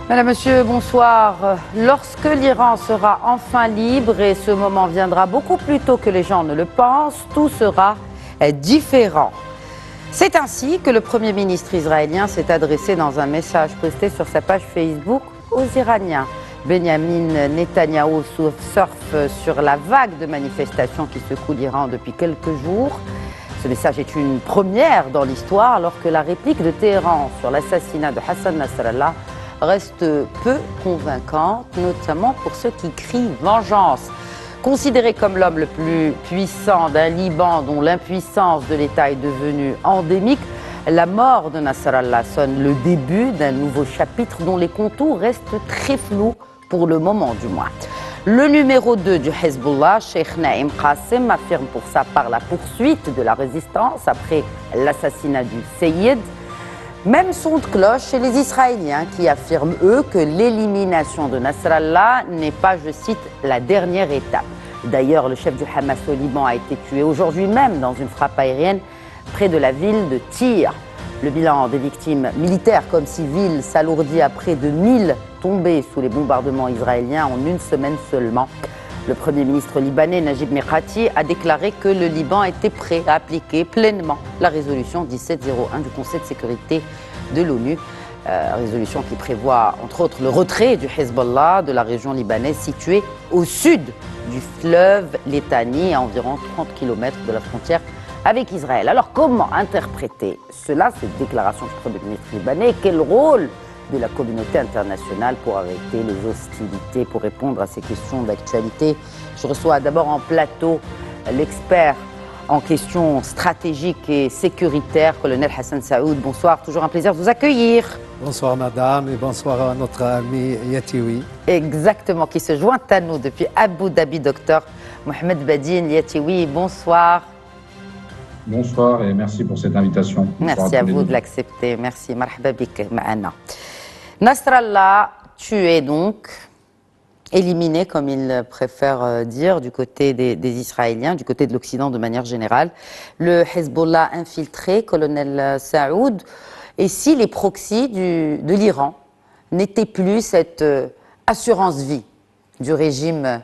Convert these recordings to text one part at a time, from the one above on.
Madame, Monsieur, bonsoir. Lorsque l'Iran sera enfin libre, et ce moment viendra beaucoup plus tôt que les gens ne le pensent, tout sera différent. C'est ainsi que le Premier ministre israélien s'est adressé dans un message posté sur sa page Facebook aux Iraniens. Benjamin Netanyahou surfe sur la vague de manifestations qui secoue l'Iran depuis quelques jours. Ce message est une première dans l'histoire, alors que la réplique de Téhéran sur l'assassinat de Hassan Nasrallah reste peu convaincante, notamment pour ceux qui crient vengeance. Considéré comme l'homme le plus puissant d'un Liban dont l'impuissance de l'État est devenue endémique, la mort de Nasrallah sonne le début d'un nouveau chapitre dont les contours restent très flous pour le moment du moins. Le numéro 2 du Hezbollah, Sheikh Naim Qassem, affirme pour sa part la poursuite de la résistance après l'assassinat du Seyyid. Même son de cloche chez les Israéliens qui affirment, eux, que l'élimination de Nasrallah n'est pas, je cite, la dernière étape. D'ailleurs, le chef du Hamas au Liban a été tué aujourd'hui même dans une frappe aérienne près de la ville de Tyr. Le bilan des victimes militaires comme civiles s'alourdit à près de 1000 tombés sous les bombardements israéliens en une semaine seulement. Le Premier ministre libanais Najib Mikati a déclaré que le Liban était prêt à appliquer pleinement la résolution 1701 du Conseil de sécurité de l'ONU, résolution qui prévoit entre autres le retrait du Hezbollah de la région libanaise située au sud du fleuve Litani, à environ 30 km de la frontière avec Israël. Alors comment interpréter cela, cette déclaration du Premier ministre libanais? Quel rôle de la communauté internationale pour arrêter les hostilités, pour répondre à ces questions d'actualité? Je reçois d'abord en plateau l'expert en questions stratégiques et sécuritaires, colonel Hassan Saoud. Bonsoir, toujours un plaisir de vous accueillir. Bonsoir madame et bonsoir à notre ami Yatiwi. Exactement, qui se joint à nous depuis Abu Dhabi, docteur Mohamed Badine Yatiwi. Bonsoir. Bonsoir et merci pour cette invitation. Merci à vous de l'accepter. Merci. Marhaba bik ma'ana. Nasrallah tué donc, éliminé comme il préfère dire du côté des Israéliens, du côté de l'Occident de manière générale. Le Hezbollah infiltré, colonel Saoud. Et si les proxys de l'Iran n'étaient plus cette assurance vie du régime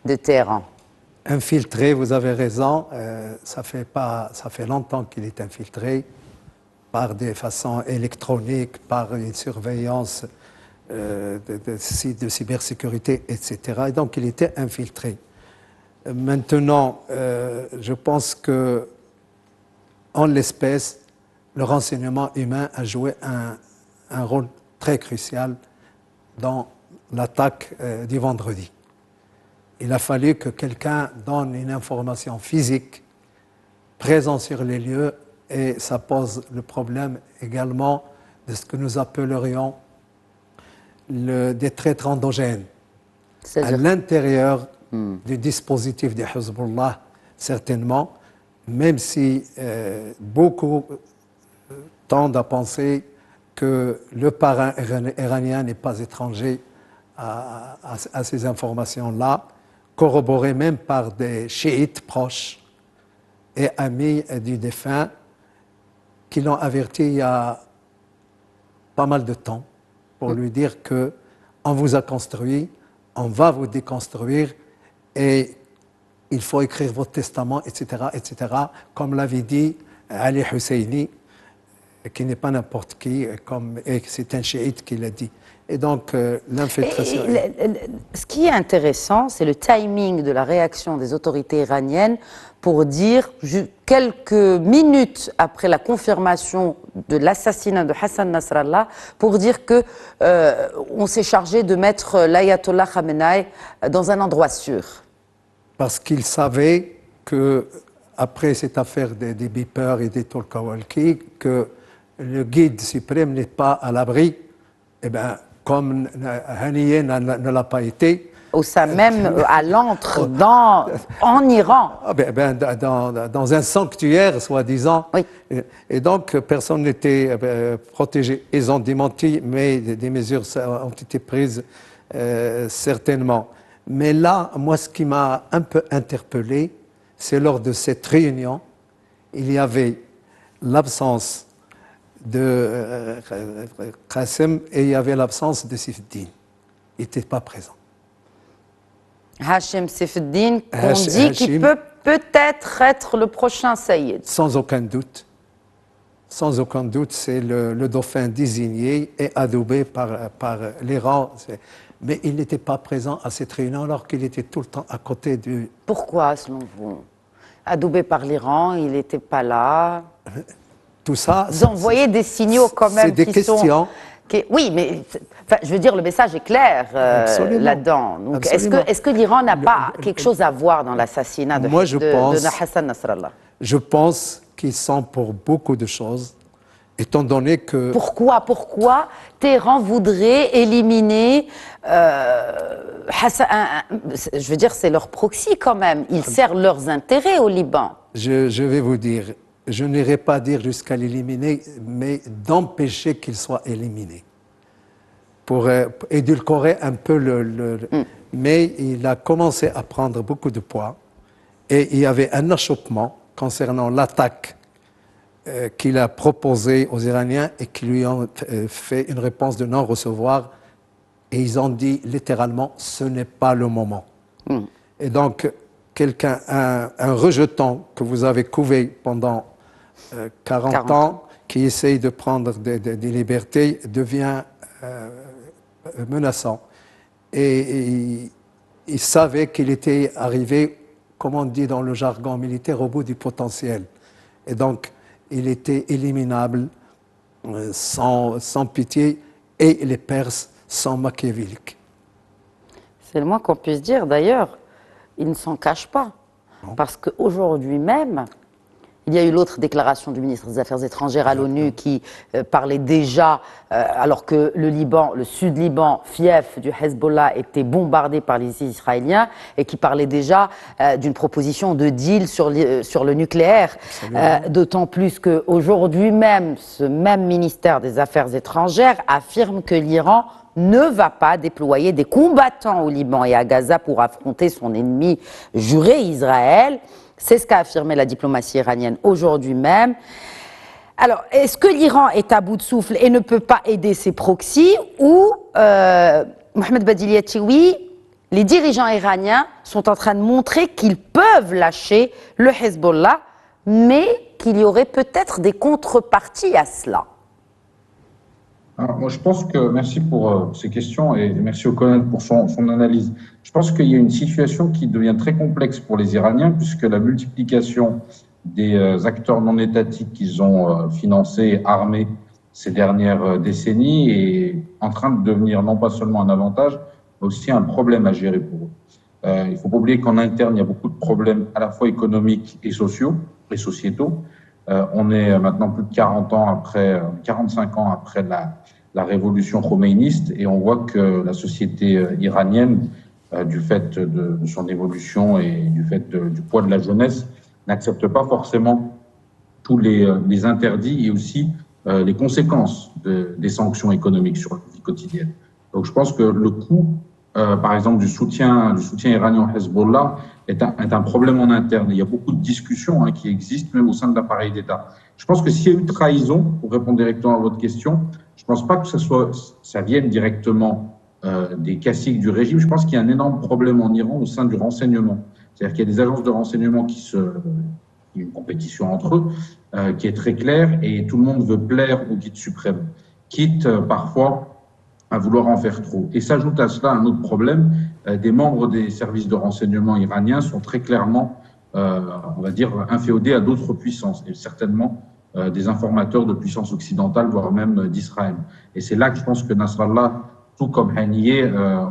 de Téhéran? Infiltré, vous avez raison, ça fait longtemps qu'il est infiltré par des façons électroniques, par une surveillance de cybersécurité, etc. Et donc il était infiltré. Maintenant, je pense que, en l'espèce, le renseignement humain a joué un rôle très crucial dans l'attaque du vendredi. Il a fallu que quelqu'un donne une information physique, présent sur les lieux, et ça pose le problème également de ce que nous appellerions des traîtres endogènes. À l'intérieur du dispositif des Hezbollah, certainement, même si beaucoup tendent à penser que le parrain iranien n'est pas étranger à ces informations-là, corroboré même par des chiites proches et amis du défunt qui l'ont averti il y a pas mal de temps pour lui dire qu'on vous a construit, on va vous déconstruire et il faut écrire votre testament, etc., etc., comme l'avait dit Ali Husseini, qui n'est pas n'importe qui, et c'est un chiite qui l'a dit. Et donc, l'infiltration... Ce qui est intéressant, c'est le timing de la réaction des autorités iraniennes pour dire, quelques minutes après la confirmation de l'assassinat de Hassan Nasrallah, pour dire qu'on s'est chargé de mettre l'ayatollah Khamenei dans un endroit sûr. Parce qu'ils savaient que, après cette affaire des beepers et des talkie-walkie, que le guide suprême n'est pas à l'abri, eh bien, comme Haniyeh ne l'a pas été. Ou ça même à l'entre en Iran. Dans un sanctuaire, soi-disant. Oui. Et donc, personne n'était protégé. Ils ont démenti, mais des mesures ont été prises certainement. Mais là, moi, ce qui m'a un peu interpellé, c'est lors de cette réunion, il y avait l'absence de Qassem et il y avait l'absence de Sifdin. Il n'était pas présent. Hachem Sefeddin, qu'on dit qu'il peut peut-être être le prochain Saïd. Sans aucun doute. Sans aucun doute, c'est le dauphin désigné et adoubé par l'Iran. Mais il n'était pas présent à cette réunion alors qu'il était tout le temps à côté du... Pourquoi, selon vous? Adoubé par l'Iran, il n'était pas là. Tout ça... Vous envoyez des signaux quand même c'est des qui questions. sont... Oui, mais enfin, je veux dire, le message est clair là-dedans. Donc, est-ce que l'Iran n'a pas quelque chose à voir dans l'assassinat de Hassan Nasrallah? Je pense qu'ils sont pour beaucoup de choses, étant donné que... Pourquoi Téhéran voudrait éliminer Hassan? Je veux dire, c'est leur proxy quand même. Ils servent leurs intérêts au Liban. Je vais vous dire, je n'irai pas dire jusqu'à l'éliminer, mais d'empêcher qu'il soit éliminé. Pour édulcorer un peu Mais il a commencé à prendre beaucoup de poids et il y avait un achoppement concernant l'attaque qu'il a proposée aux Iraniens et qui lui ont fait une réponse de non-recevoir. Et ils ont dit littéralement, ce n'est pas le moment. Et donc, un rejeton que vous avez couvé pendant 40 ans, qui essaye de prendre des libertés, devient menaçant. Et il savait qu'il était arrivé, comme on dit dans le jargon militaire, au bout du potentiel. Et donc, il était éliminable, sans pitié, et les Perses sont machiavéliques. C'est le moins qu'on puisse dire. D'ailleurs, il ne s'en cache pas. Non. Parce qu'aujourd'hui même, il y a eu l'autre déclaration du ministre des Affaires étrangères à l'ONU qui parlait déjà, alors que le Liban, le sud-Liban, fief du Hezbollah, était bombardé par les Israéliens, et qui parlait déjà d'une proposition de deal sur le nucléaire. D'autant plus qu'aujourd'hui même, ce même ministère des Affaires étrangères affirme que l'Iran ne va pas déployer des combattants au Liban et à Gaza pour affronter son ennemi juré, Israël. C'est ce qu'a affirmé la diplomatie iranienne aujourd'hui même. Alors, est-ce que l'Iran est à bout de souffle et ne peut pas aider ses proxys, ou, Mohamed Badiliati, oui, les dirigeants iraniens sont en train de montrer qu'ils peuvent lâcher le Hezbollah, mais qu'il y aurait peut-être des contreparties à cela? Alors, moi, je pense que, merci pour ces questions et merci au Colonel pour son analyse. Je pense qu'il y a une situation qui devient très complexe pour les Iraniens, puisque la multiplication des acteurs non étatiques qu'ils ont financés, armés ces dernières décennies est en train de devenir non pas seulement un avantage, mais aussi un problème à gérer pour eux. Il ne faut pas oublier qu'en interne, il y a beaucoup de problèmes à la fois économiques et sociaux et sociétaux. On est maintenant plus de 45 ans après la révolution khoméiniste, et on voit que la société iranienne, du fait de son évolution et du fait du poids de la jeunesse, n'accepte pas forcément tous les interdits et aussi les conséquences des sanctions économiques sur la vie quotidienne. Donc je pense que le coût, par exemple, du soutien iranien au Hezbollah est un problème en interne. Il y a beaucoup de discussions qui existent, même au sein de l'appareil d'État. Je pense que s'il y a eu trahison, pour répondre directement à votre question, je ne pense pas que ça vienne directement des caciques du régime. Je pense qu'il y a un énorme problème en Iran au sein du renseignement. C'est-à-dire qu'il y a des agences de renseignement il y a une compétition entre eux, qui est très claire, et tout le monde veut plaire au guide suprême, quitte parfois à vouloir en faire trop. Et s'ajoute à cela un autre problème, des membres des services de renseignement iraniens sont très clairement, on va dire, inféodés à d'autres puissances, et certainement des informateurs de puissances occidentales, voire même d'Israël. Et c'est là que je pense que Nasrallah, tout comme Haniyeh,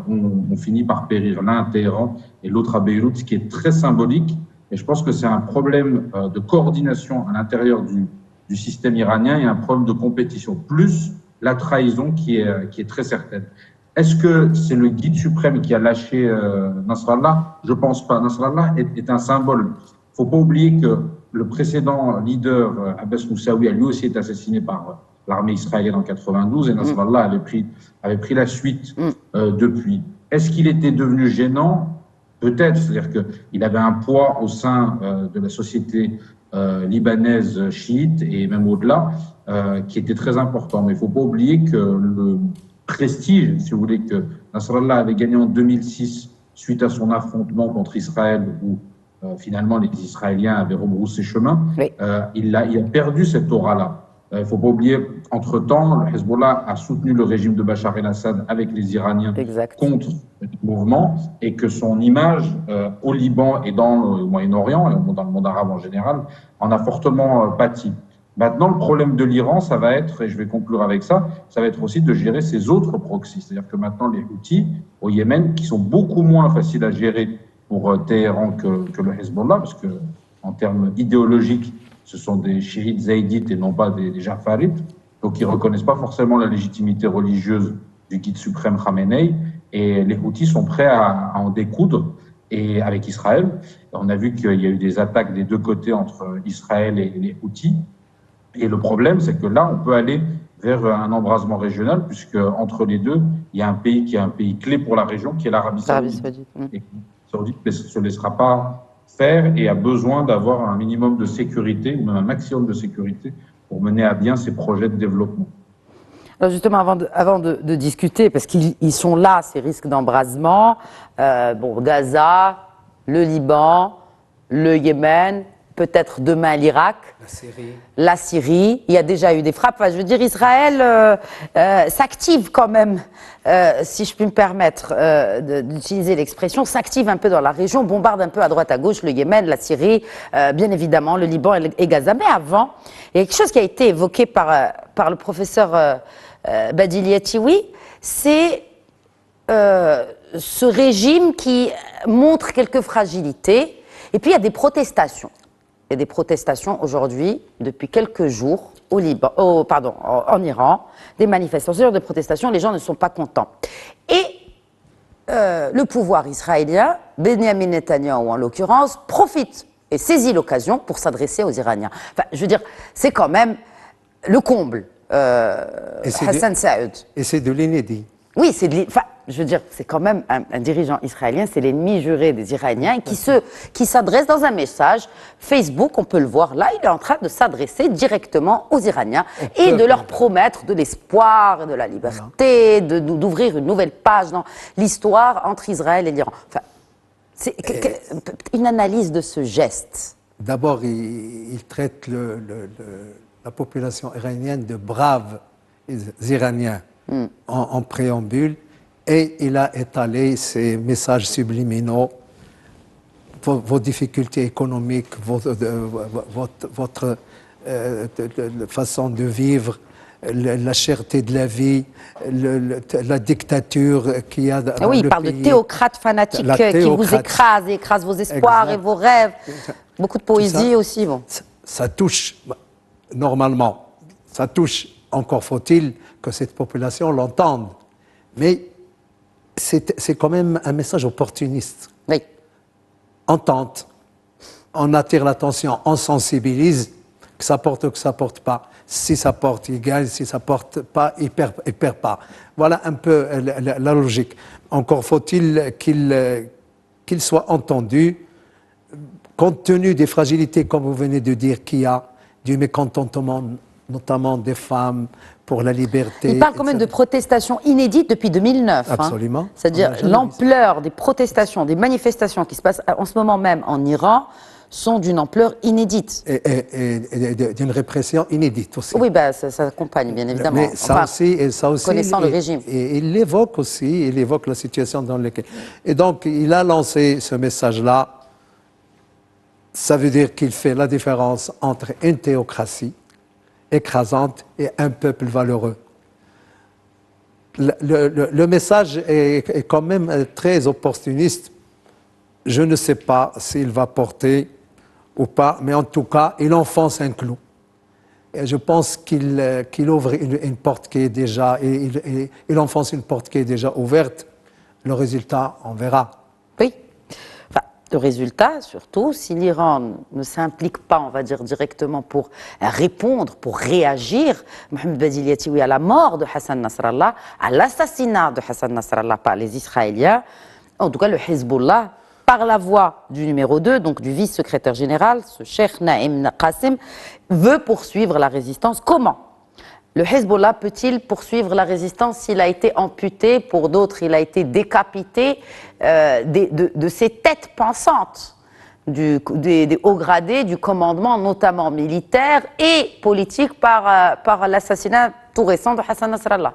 ont fini par périr, l'un à Téhéran et l'autre à Beyrouth, ce qui est très symbolique. Et je pense que c'est un problème de coordination à l'intérieur du système iranien et un problème de compétition, plus la trahison qui est très certaine. Est-ce que c'est le guide suprême qui a lâché Nasrallah? Je ne pense pas. Nasrallah est un symbole. Il ne faut pas oublier que le précédent leader, Abbas Moussaoui, a lui aussi été assassiné par l'armée israélienne en 92 et Nasrallah avait pris la suite depuis. Est-ce qu'il était devenu gênant? Peut-être, c'est-à-dire qu'il avait un poids au sein de la société libanaise chiite et même au-delà, qui était très important. Mais il ne faut pas oublier que le prestige, si vous voulez, que Nasrallah avait gagné en 2006 suite à son affrontement contre Israël, où finalement les Israéliens avaient rebroussé chemin, Oui. il a perdu cette aura-là. Il ne faut pas oublier, entre-temps, le Hezbollah a soutenu le régime de Bachar el-Assad avec les Iraniens Exact. contre le mouvement et que son image au Liban et dans le Moyen-Orient et dans le monde arabe en général en a fortement pâti. Maintenant, le problème de l'Iran, ça va être, et je vais conclure avec ça va être aussi de gérer ses autres proxys. C'est-à-dire que maintenant, les Houthis au Yémen, qui sont beaucoup moins faciles à gérer pour Téhéran que le Hezbollah, parce que en termes idéologiques, ce sont des chiites zaïdites et non pas des jafarites, donc ils ne reconnaissent pas forcément la légitimité religieuse du guide suprême Khamenei, et les Houthis sont prêts à en découdre et avec Israël. On a vu qu'il y a eu des attaques des deux côtés entre Israël et les Houthis, et le problème, c'est que là, on peut aller vers un embrasement régional, puisque entre les deux, il y a un pays qui est un pays clé pour la région, qui est l'Arabie Saoudite. Et l'Arabie Saoudite ne se laissera pas faire et a besoin d'avoir un minimum de sécurité, ou même un maximum de sécurité, pour mener à bien ses projets de développement. Alors justement, avant de discuter, parce qu'ils sont là, ces risques d'embrasement, Gaza, le Liban, le Yémen, peut-être demain l'Irak, la Syrie, il y a déjà eu des frappes. Enfin, je veux dire, Israël s'active quand même, si je puis me permettre d'utiliser l'expression, s'active un peu dans la région, bombarde un peu à droite à gauche le Yémen, la Syrie, bien évidemment le Liban et Gaza. Mais avant, il y a quelque chose qui a été évoqué par le professeur Badil Yatiwi, c'est ce régime qui montre quelques fragilités. Et puis il y a des protestations. Il y a des protestations aujourd'hui, depuis quelques jours, en Iran, des manifestations, des protestations, les gens ne sont pas contents. Et le pouvoir israélien, Benjamin Netanyahou en l'occurrence, profite et saisit l'occasion pour s'adresser aux Iraniens. Enfin, je veux dire, c'est quand même le comble, Hassan Saoud. Et c'est de l'inédit. Oui, je veux dire, c'est quand même un dirigeant israélien, c'est l'ennemi juré des Iraniens qui s'adresse dans un message Facebook, on peut le voir là, il est en train de s'adresser directement aux Iraniens et de leur promettre de l'espoir, de la liberté, d'ouvrir une nouvelle page dans l'histoire entre Israël et l'Iran. Enfin, c'est une analyse de ce geste. D'abord, il traite la population iranienne de braves Iraniens en préambule. Et il a étalé ces messages subliminaux, vos difficultés économiques, votre façon de vivre, la cherté de la vie, la dictature qu'il y a dans oui, le il parle pays. de théocrates fanatiques qui vous écrasent vos espoirs et vos rêves. Beaucoup de poésie aussi. Bon. Ça touche, normalement, ça touche, encore faut-il que cette population l'entende. Mais c'est quand même un message opportuniste. Oui. On tente, on attire l'attention, on sensibilise, que ça porte ou que ça porte pas. Si ça porte, il gagne, si ça porte pas, il perd pas. Voilà un peu la logique. Encore faut-il qu'il soit entendu, compte tenu des fragilités, comme vous venez de dire, qu'il y a, du mécontentement, notamment des femmes, pour la liberté. Il parle quand même de protestations inédites depuis 2009. Absolument. C'est-à-dire l'ampleur des protestations, des manifestations qui se passent en ce moment même en Iran sont d'une ampleur inédite. Et d'une répression inédite aussi. Oui, ça accompagne bien évidemment. Mais ça aussi, connaissant le régime. Et il l'évoque aussi, il évoque la situation dans laquelle... Et donc, il a lancé ce message-là. Ça veut dire qu'il fait la différence entre une théocratie écrasante et un peuple valeureux. Le message est quand même très opportuniste. Je ne sais pas s'il va porter ou pas, mais en tout cas, il enfonce un clou. Et je pense qu'il ouvre une porte qui est déjà... Il enfonce une porte qui est déjà ouverte. Le résultat, on verra. Oui. Enfin, de résultat, surtout, si l'Iran ne s'implique pas, on va dire, directement pour répondre, pour réagir, Mohamed Badil Yatiwi, à la mort de Hassan Nasrallah, à l'assassinat de Hassan Nasrallah par les Israéliens, en tout cas le Hezbollah, par la voix du numéro 2, donc du vice-secrétaire général, ce Cheikh Naïm Qasem, veut poursuivre la résistance. Comment ? Le Hezbollah peut-il poursuivre la résistance s'il a été amputé, pour d'autres il a été décapité de ses têtes pensantes, des hauts gradés du commandement, notamment militaire et politique, par l'assassinat tout récent de Hassan Nasrallah?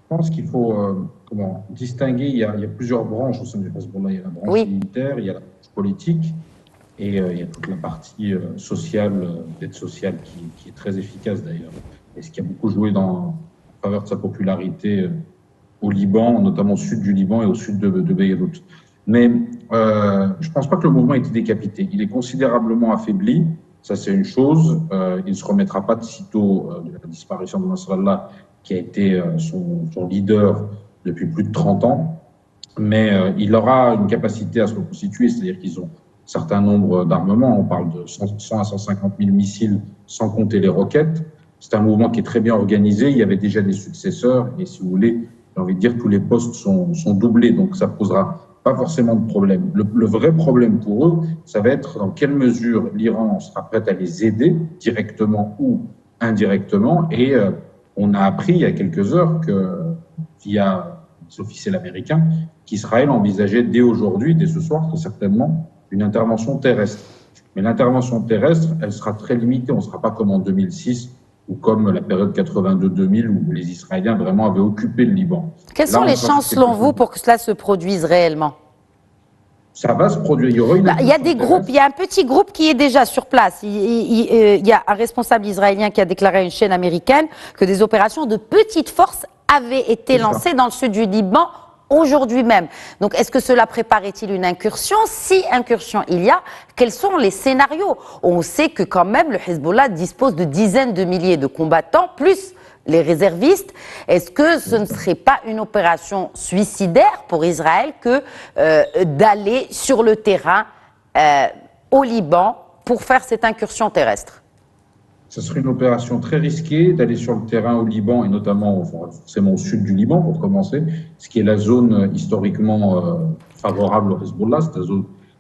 Je pense qu'il faut distinguer, il y a plusieurs branches au sein du Hezbollah. Il y a la branche militaire, il y a la branche politique, et il y a toute la partie sociale, d'aide sociale, qui est très efficace d'ailleurs, et ce qui a beaucoup joué en faveur de sa popularité au Liban, notamment au sud du Liban et au sud de Beyrouth. Mais je ne pense pas que le mouvement ait été décapité. Il est considérablement affaibli, ça c'est une chose. Il ne se remettra pas de sitôt de la disparition de Nasrallah, qui a été son leader depuis plus de 30 ans. Mais il aura une capacité à se reconstituer, c'est-à-dire qu'ils ont un certain nombre d'armements. On parle de 100 à 150 000 missiles, sans compter les roquettes. C'est un mouvement qui est très bien organisé. Il y avait déjà des successeurs. Et si vous voulez, j'ai envie de dire, tous les postes sont doublés. Donc, ça ne posera pas forcément de problème. Le vrai problème pour eux, ça va être dans quelle mesure l'Iran sera prêt à les aider, directement ou indirectement. Et on a appris il y a quelques heures que, via les officiels américains, qu'Israël envisageait dès aujourd'hui, dès ce soir, très certainement, une intervention terrestre. Mais l'intervention terrestre, elle sera très limitée. On ne sera pas comme en 2006 ou comme la période 82-2000 où les Israéliens vraiment avaient occupé le Liban. Quelles sont les chances, selon vous, pour que cela se produise réellement? Ça va se produire. Il y aura il y a des groupes, il y a un petit groupe qui est déjà sur place. Il y a un responsable israélien qui a déclaré à une chaîne américaine que des opérations de petites forces avaient été lancées dans le sud du Liban aujourd'hui même. Donc, est-ce que cela préparait-il une incursion? Si incursion il y a, quels sont les scénarios? On sait que quand même le Hezbollah dispose de dizaines de milliers de combattants, plus les réservistes. Est-ce que ce ne serait pas une opération suicidaire pour Israël que d'aller sur le terrain au Liban pour faire cette incursion terrestre? Ce serait une opération très risquée d'aller sur le terrain au Liban, et notamment forcément au sud du Liban pour commencer, ce qui est la zone historiquement favorable au Hezbollah,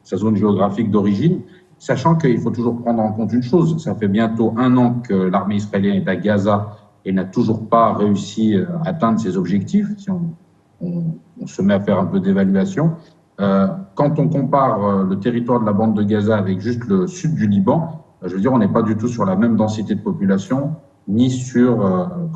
sa zone géographique d'origine, sachant qu'il faut toujours prendre en compte une chose, ça fait bientôt 1 an que l'armée israélienne est à Gaza et n'a toujours pas réussi à atteindre ses objectifs, si on se met à faire un peu d'évaluation. Quand on compare le territoire de la bande de Gaza avec juste le sud du Liban, je veux dire, on n'est pas du tout sur la même densité de population, ni sur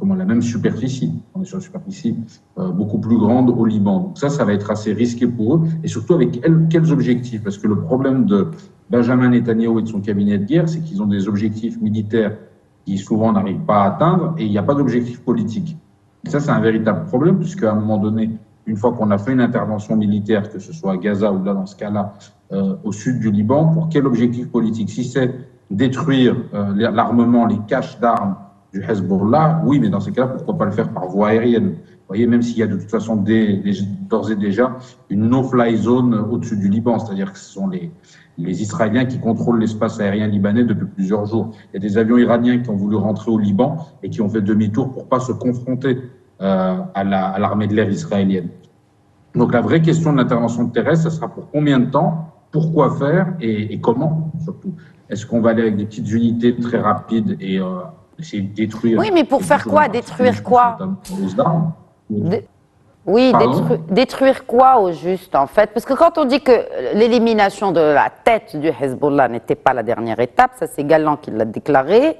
la même superficie. On est sur une superficie beaucoup plus grande au Liban. Donc ça va être assez risqué pour eux, et surtout avec quels objectifs? Parce que le problème de Benjamin Netanyahou et de son cabinet de guerre, c'est qu'ils ont des objectifs militaires qui souvent n'arrivent pas à atteindre, et il n'y a pas d'objectif politique. Et ça, c'est un véritable problème, puisqu'à un moment donné, une fois qu'on a fait une intervention militaire, que ce soit à Gaza ou là, dans ce cas-là, au sud du Liban, pour quel objectif politique? Si c'est détruire l'armement, les caches d'armes du Hezbollah, oui, mais dans ces cas-là, pourquoi pas le faire par voie aérienne? Vous voyez, même s'il y a de toute façon d'ores et déjà une no-fly zone au-dessus du Liban, c'est-à-dire que ce sont les Israéliens qui contrôlent l'espace aérien libanais depuis plusieurs jours. Il y a des avions iraniens qui ont voulu rentrer au Liban et qui ont fait demi-tour pour pas se confronter à l'armée de l'air israélienne. Donc la vraie question de l'intervention terrestre, ça sera pour combien de temps, pourquoi faire et comment surtout. Est-ce qu'on va aller avec des petites unités très rapides et essayer de détruire? Oui, mais pour faire quoi? Détruire quoi? Oui, détruire quoi au juste, en fait? Parce que quand on dit que l'élimination de la tête du Hezbollah n'était pas la dernière étape, ça c'est Galland qui l'a déclaré,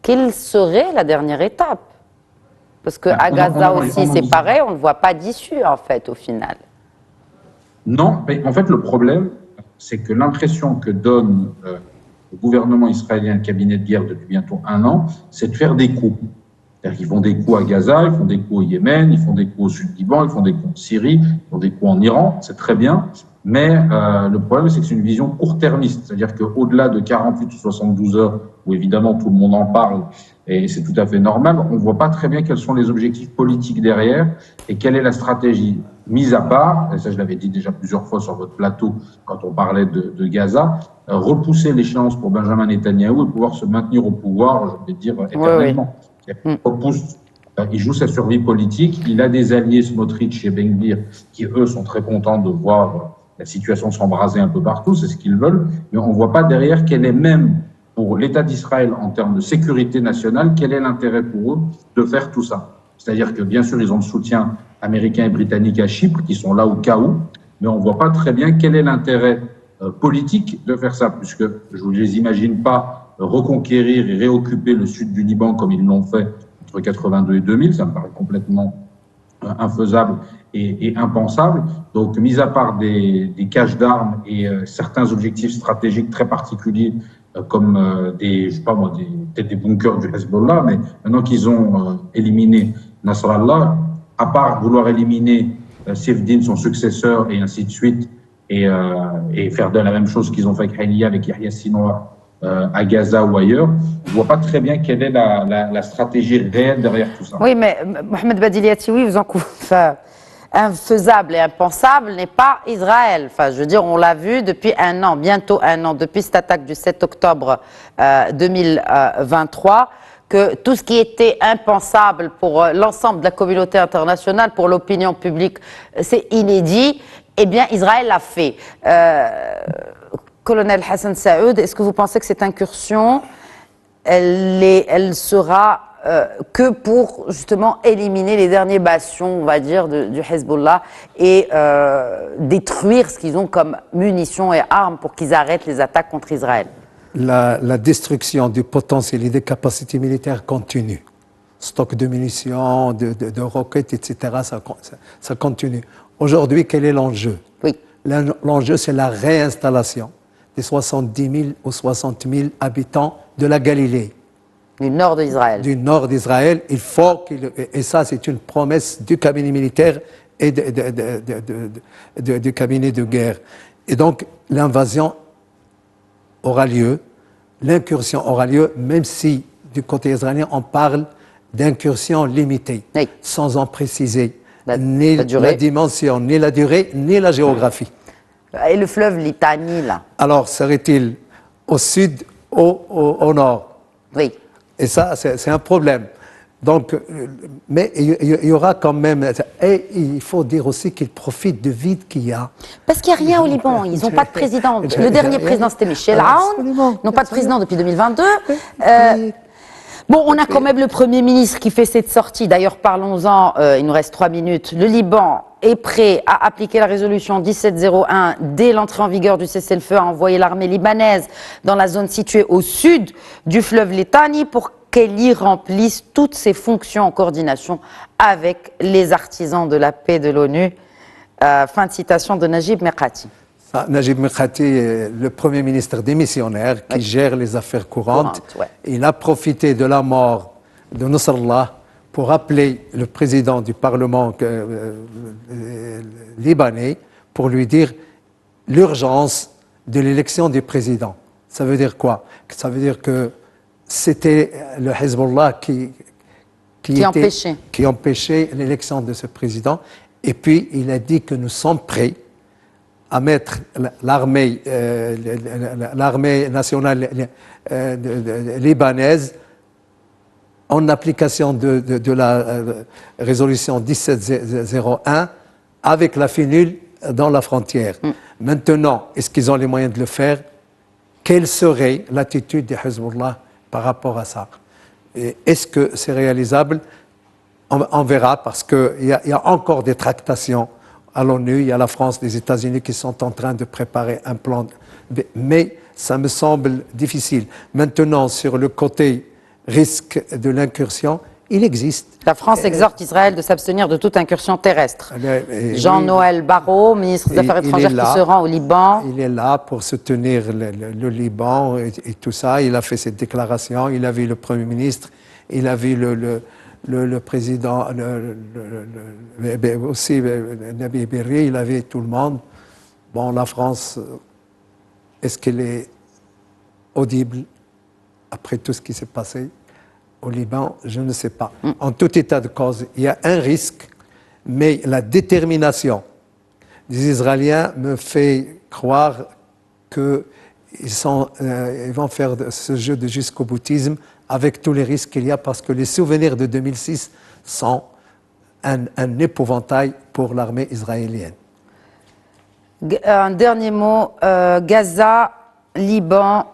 quelle serait la dernière étape? Parce qu'à Gaza aussi c'est pareil, on ne voit pas d'issue, en fait, au final. Non, mais en fait le problème, c'est que l'impression que donne le gouvernement israélien, le cabinet de guerre depuis bientôt 1 an, c'est de faire des coups. C'est-à-dire qu'ils font des coups à Gaza, ils font des coups au Yémen, ils font des coups au sud du Liban, ils font des coups en Syrie, ils font des coups en Iran, c'est très bien, Mais le problème, c'est que c'est une vision court-termiste. C'est-à-dire qu'au-delà de 48 ou 72 heures, où évidemment tout le monde en parle, et c'est tout à fait normal, on ne voit pas très bien quels sont les objectifs politiques derrière et quelle est la stratégie. Mise à part, et ça je l'avais dit déjà plusieurs fois sur votre plateau quand on parlait de Gaza, repousser l'échéance pour Benjamin Netanyahou et pouvoir se maintenir au pouvoir, je vais dire, éternellement. Oui. Il joue sa survie politique, il a des alliés, Smotrich et Ben Gvir, qui eux sont très contents de voir la situation s'embraser un peu partout, c'est ce qu'ils veulent, mais on ne voit pas derrière quel est même pour l'État d'Israël en termes de sécurité nationale, quel est l'intérêt pour eux de faire tout ça. C'est-à-dire que bien sûr, ils ont le soutien américain et britannique à Chypre, qui sont là au cas où, mais on ne voit pas très bien quel est l'intérêt politique de faire ça, puisque je ne les imagine pas reconquérir et réoccuper le sud du Liban comme ils l'ont fait entre 82 et 2000, ça me paraît complètement infaisable et impensable. Donc, mis à part des caches d'armes et certains objectifs stratégiques très particuliers, comme je sais pas moi, peut-être des bunkers du Hezbollah, mais maintenant qu'ils ont éliminé Nasrallah, à part vouloir éliminer Saif-Din, son successeur, et ainsi de suite, et faire de la même chose qu'ils ont fait avec Haïlia, avec Yahya Sinwar, à Gaza ou ailleurs, je ne vois pas très bien quelle est la stratégie réelle derrière tout ça. Oui, mais Mohamed Badiliati, oui, vous en infaisable et impensable n'est pas Israël. Enfin, je veux dire, on l'a vu depuis un an, bientôt un an, depuis cette attaque du 7 octobre 2023, que tout ce qui était impensable pour l'ensemble de la communauté internationale, pour l'opinion publique, c'est inédit. Eh bien, Israël l'a fait. Colonel Hassan Saoud, est-ce que vous pensez que cette incursion, elle sera que pour justement éliminer les derniers bastions, on va dire, du Hezbollah et détruire ce qu'ils ont comme munitions et armes pour qu'ils arrêtent les attaques contre Israël? La destruction du potentiel et des capacités militaires continue. Stock de munitions, de roquettes, etc., ça continue. Aujourd'hui, quel est l'enjeu? Oui. L'enjeu, c'est la réinstallation des 70 000 ou 60 000 habitants de la Galilée. Du nord d'Israël. Du nord d'Israël. Il faut et ça, c'est une promesse du cabinet militaire et du cabinet de guerre. Et donc, l'invasion aura lieu, l'incursion aura lieu, même si, du côté israélien, on parle d'incursion limitée, oui, sans en préciser ni la dimension, ni la durée, ni la géographie. Et le fleuve Litani, là? Alors, serait-il au sud ou au nord? Oui. Et ça, c'est un problème. Donc, mais il y aura quand même... Et il faut dire aussi qu'ils profitent du vide qu'il y a. Parce qu'il n'y a rien au Liban. Ils n'ont pas de président. Le dernier président, c'était Michel Aoun. Ils n'ont pas de président depuis 2022. Bon, on a quand même le Premier ministre qui fait cette sortie. D'ailleurs, parlons-en, il nous reste 3 minutes. Le Liban est prêt à appliquer la résolution 1701 dès l'entrée en vigueur du cessez-le-feu, à envoyer l'armée libanaise dans la zone située au sud du fleuve Litani pour qu'elle y remplisse toutes ses fonctions en coordination avec les artisans de la paix de l'ONU. Fin de citation de Najib Mikati. Najib Mikati est le Premier ministre démissionnaire qui gère les affaires courantes. Ouais. Il a profité de la mort de Nasrallah pour appeler le président du Parlement libanais pour lui dire l'urgence de l'élection du président. Ça veut dire quoi? Ça veut dire que c'était le Hezbollah qui empêchait l'élection de ce président. Et puis, il a dit que nous sommes prêts à mettre l'armée nationale libanaise en application de la résolution 1701 avec la FINUL dans la frontière. Maintenant, est-ce qu'ils ont les moyens de le faire? Quelle serait l'attitude des Hezbollah par rapport à ça? Est-ce que c'est réalisable? On verra, parce qu'il y a encore des tractations à l'ONU. Il y a la France, les États-Unis qui sont en train de préparer un plan. Mais ça me semble difficile. Maintenant, sur le côté risque de l'incursion, il existe. La France exhorte Israël de s'abstenir de toute incursion terrestre. Jean-Noël Barrot, ministre des Affaires étrangères, qui se rend au Liban. Il est là pour soutenir le Liban et tout ça. Il a fait cette déclaration. Il a vu le Premier ministre. Il a vu le président, aussi Nabi Berri. Il a vu tout le monde. Bon, la France, est-ce qu'elle est audible après tout ce qui s'est passé au Liban? Je ne sais pas. En tout état de cause, il y a un risque, mais la détermination des Israéliens me fait croire qu'ils vont faire ce jeu de jusqu'au boutisme avec tous les risques qu'il y a, parce que les souvenirs de 2006 sont un épouvantail pour l'armée israélienne. Un dernier mot, Gaza, Liban,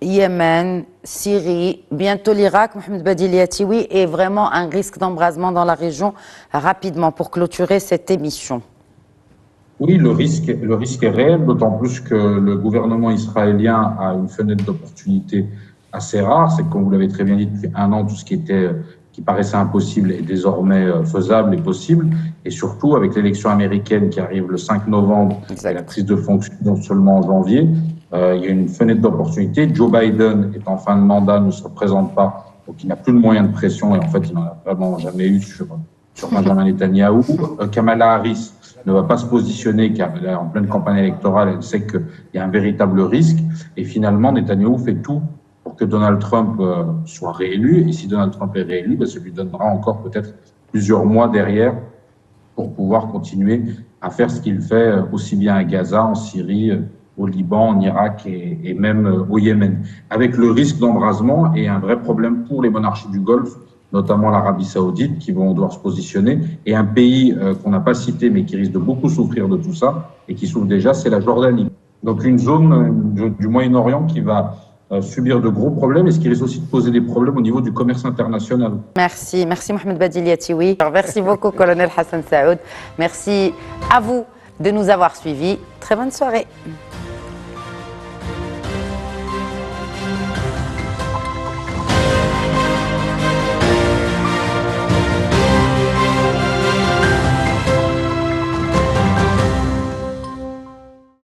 Yémen, Syrie, bientôt l'Irak, Mohamed Badili Yatiwi, et vraiment un risque d'embrasement dans la région rapidement pour clôturer cette émission. Oui, le risque est réel, d'autant plus que le gouvernement israélien a une fenêtre d'opportunité assez rare. C'est que, comme vous l'avez très bien dit, depuis un an, tout ce qui paraissait impossible est désormais faisable et possible. Et surtout, avec l'élection américaine qui arrive le 5 novembre et la prise de fonction seulement en janvier, il y a une fenêtre d'opportunité. Joe Biden est en fin de mandat, ne se représente pas, donc il n'a plus de moyens de pression, et en fait, il n'en a vraiment jamais eu sur Benjamin Netanyahou. Kamala Harris ne va pas se positionner car elle est en pleine campagne électorale, elle sait qu'il y a un véritable risque. Et finalement, Netanyahou fait tout pour que Donald Trump soit réélu. Et si Donald Trump est réélu, ça lui donnera encore peut-être plusieurs mois derrière pour pouvoir continuer à faire ce qu'il fait aussi bien à Gaza, en Syrie, au Liban, en Irak et même au Yémen. Avec le risque d'embrasement et un vrai problème pour les monarchies du Golfe, notamment l'Arabie Saoudite, qui vont devoir se positionner. Et un pays qu'on n'a pas cité, mais qui risque de beaucoup souffrir de tout ça, et qui souffre déjà, c'est la Jordanie. Donc une zone du Moyen-Orient qui va subir de gros problèmes, et ce qui risque aussi de poser des problèmes au niveau du commerce international. Merci Mohamed Badili Yatiwi. Merci beaucoup, colonel Hassan Saoud. Merci à vous de nous avoir suivis. Très bonne soirée.